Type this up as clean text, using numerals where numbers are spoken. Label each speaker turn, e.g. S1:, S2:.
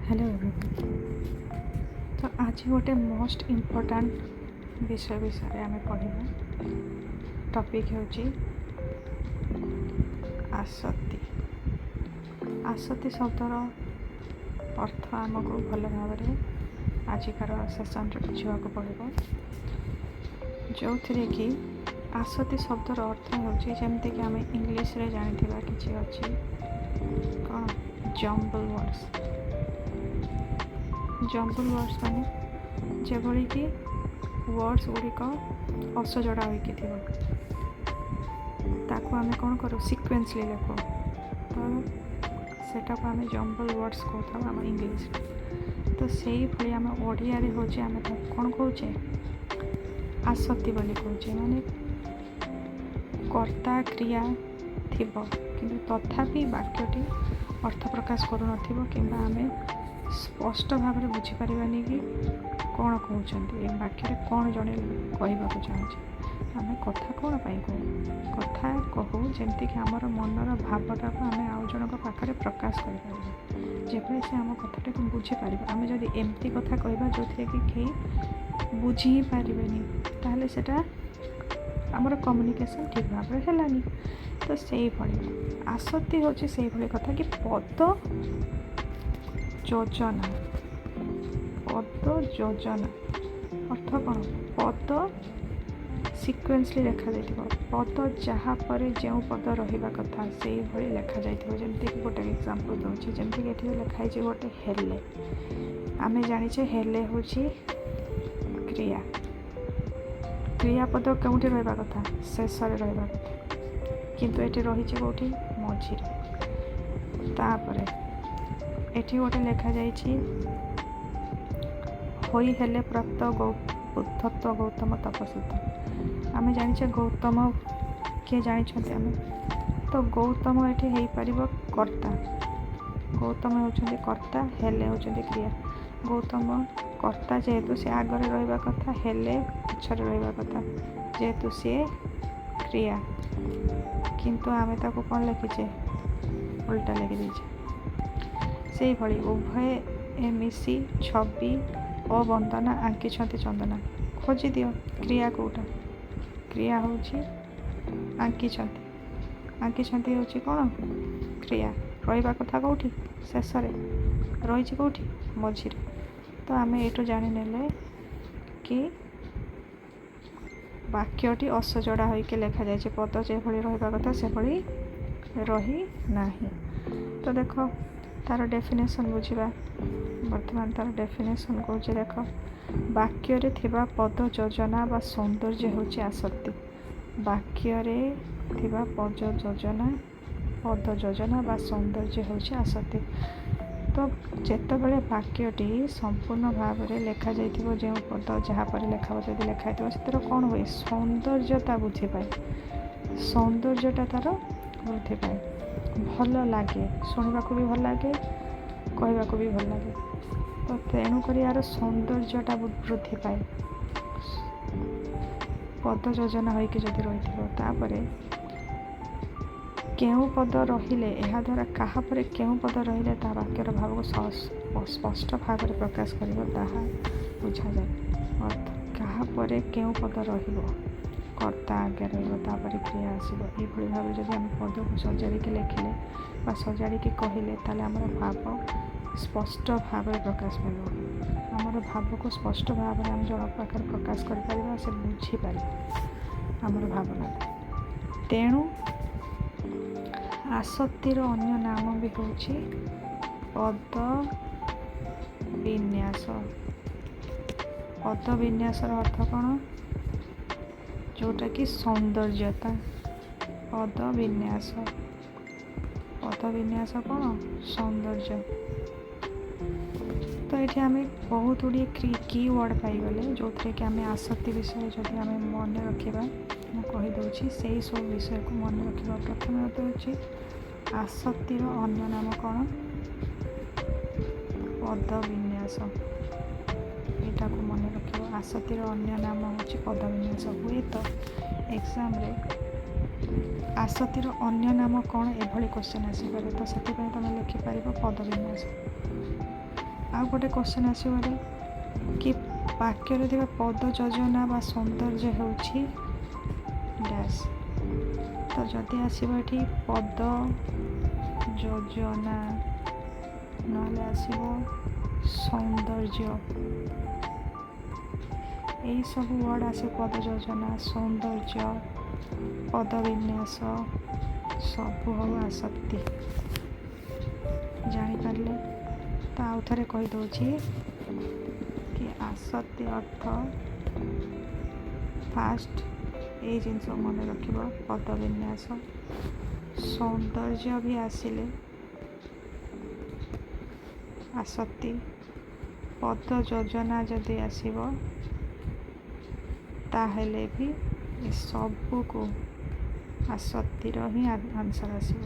S1: Hello everyone. तो आज गोटे मोस्ट इम्पोर्टाट विषय आम पढ़ा। टॉपिक होची आसक्ति। आसक्ति शब्दर अर्थ आमको भल भाव आजिकार सेसन बुझा पड़ो, जो थी कि आसक्ति शब्दर अर्थ होमती कि आम इंग्लीश रे जानी कि अच्छी कौन जम्बल वर्ड्स। जम्बल वर्ड्स माने जेभली कि वर्ड्स गुड़िक असजड़ा होइकि थिबो, ताको आमे कौन करूँ सिक्वेन्सली लिखो, तो सेटा को आमे जम्बल वर्ड्स कहता आम इंग्लीश। तो से भाई आम ओडिया रे होचे आमे कौन कहूचे आसक्ति बोली कहूचे। माने कर्ता क्रिया थिबो किंतु तथापि वाक्यटी अर्थ प्रकाश करू नथिबो किंबा आमे स्पष्ट भाव में बुझीपारानी कि कौन कहते ए वाक्य कौन जड़े कहवाक चाहूँचे। आम कथा कौन पाई कहू कथा कहू जमती कि आमर मनर भावटा को आम आउ जन पाखे प्रकाश करें जब से आम कथा को बुझीपार। आम जब एमती कथा कहवा जो थे कि कहीं बुझी ही पारे ताहले सेटा आमर कम्युनिकेशन ठीक भाव में है। तो से आसक्ति हूँ से कथा कि पद योजना। पद योजना अर्थ कौन पद सिक्वेन्सली लिखा जाइथिबो, पद जहाँ पर जो पद रहिबा कथा से भली लिखा जाइथिबो। जेमति कि गोटे एग्जांपल दूची जेमति कि एठी लिखा है गोटे हेले। आमे जानिछे हेले होची क्रिया। क्रियापद केउठी रहिबा कथा शेष रे रहिबा कथा किंतु एठी रहिছে कोठी मझिरे। तापरे एठी गोटे लिखा जाइछि होई हेले प्राप्त बुद्धत्व गौतम तपस्विता। आमे जानिछे गौतम किए जानिछन्ते आमे, तो गौतम एठी हेई परिबो कर्ता। गौतम होउछन्ते कर्ता, हेले होउछन्ते क्रिया। गौतम कर्ता जेहेतु से आगरे रहिबा कथा, हेले पछरे रहिबा कथा जेहेतु से क्रिया, किंतु आमे ताको कोन लिखिछे उल्टा लिखि दैछे। से भली उभय मिसी छवि और वंदना आंकिछन्ति चंदना। खोजी दियो क्रिया कोटा। क्रिया होची आंकिछन्ति। आंकिछन्ति होची कौन क्रिया। रहिबा कथा कोठी शेष रे रहिछि कोठी मझिरे। तो आमे एटो जानि नेले कि वाक्यटी असजड़ा होइके लिखा जाइछे। पद जे भली रहिबा कथा से भली रही नाही। तो देखो तार डेफिनेशन बुझा। बर्तमान तार डेफिनेशन कौन देख वाक्य रे थिबा पद योजना बा सौंदर्य होची आसक्ति। वाक्य रे थिबा पद योजना बा सौंदर्य होची आसक्ति। तो जेतेबेले वाक्यटी संपूर्ण भाव में लिखा जाइथिबो जो पद जहाँ पर लिखा जब लिखाई से कौन हुए सौंदर्यता वृद्धि पाए। सौंदर्यता तार वृद्धि पाए, भल लगे, शुणा को भी भल लगे, कहवा को भी भल लगे। तो तेणुक यार सौंदर्यता वृद्धि पाए पद योजना होइके जदि रही। केउ पद रहिले यह द्वारा क्या पर केउ पद रहिले ता वाक्यर भाव को स्पष्ट भाव में प्रकाश करिबो ताहा बुझा जाए। अर्थ क्या पर केउ पद रहिबो कर्ता आगे रही क्रिया आसो ये भाव जब आम पद को सजाड़ी लिखिले बा सजाड़ी कहले ताले आमर भाव स्पष्ट भाव में प्रकाश पाइब। आमर भाव को स्पष्ट भाव में आम जन पाखे प्रकाश कर से बुझीपार आमर भावना। तेणु आसक्तिर अन्य नाम भी होची पद विन्यास। पद विन्यासर अर्थ कौन जोटा कि सौंदर्यता। पद विन्यास कौन सौंदर्य। तो ये आम बहुत गुड़िए की वर्ड पाईगले जो थे कि आम आसक्ति विषय जब आम मन रखा मुझे से सब विषय को मन रखा। प्रथम हूँ आसक्तिर अन्य नाम कौन पद विन्यास। यहाँ को मन रख आसक्तिर अन्य नाम हूँ पद विन्यास। हुए तो एग्जाम रे आसक्तिर अन्य नाम कौन एभली क्वेश्चन आसपे। तो से तुम लिखिपार पद विन्यास। ଆଉ ଗୋଟେ କ୍ୱେଶ୍ଚନ୍ ଆସିବ ଏଠି କି ବାକ୍ୟରେ ଥିବା ପଦ ଯୋଜନା ବା ସୌନ୍ଦର୍ଯ୍ୟ ହେଉଛି ଡ୍ୟାସ୍। ତ ଯଦି ଆସିବ ଏଠି ପଦ ଯୋଜନା ନହେଲେ ଆସିବ ସୌନ୍ଦର୍ଯ୍ୟ, ଏଇସବୁ ୱାର୍ଡ଼ ଆସିବ। ପଦ ଯୋଜନା, ସୌନ୍ଦର୍ଯ୍ୟ, ପଦ ବିନ୍ୟାସ ସବୁ ହବ ଆସକ୍ତି। ଜାଣିପାରିଲେ? ତ ଆଉ ଥରେ କହିଦେଉଛି କି ଆସକ୍ତି ଅର୍ଥ ଫାଷ୍ଟ ଏଇ ଜିନିଷ ମନେ ରଖିବ, ପଦ ବିନ୍ୟାସ। ସୌନ୍ଦର୍ଯ୍ୟ ବି ଆସିଲେ ଆସକ୍ତି, ପଦ ଯୋଜନା ଯଦି ଆସିବ ତାହେଲେ ବି ଏସବୁକୁ ଆସକ୍ତିର ହିଁ ଆନ୍ସର୍ ଆସିବ।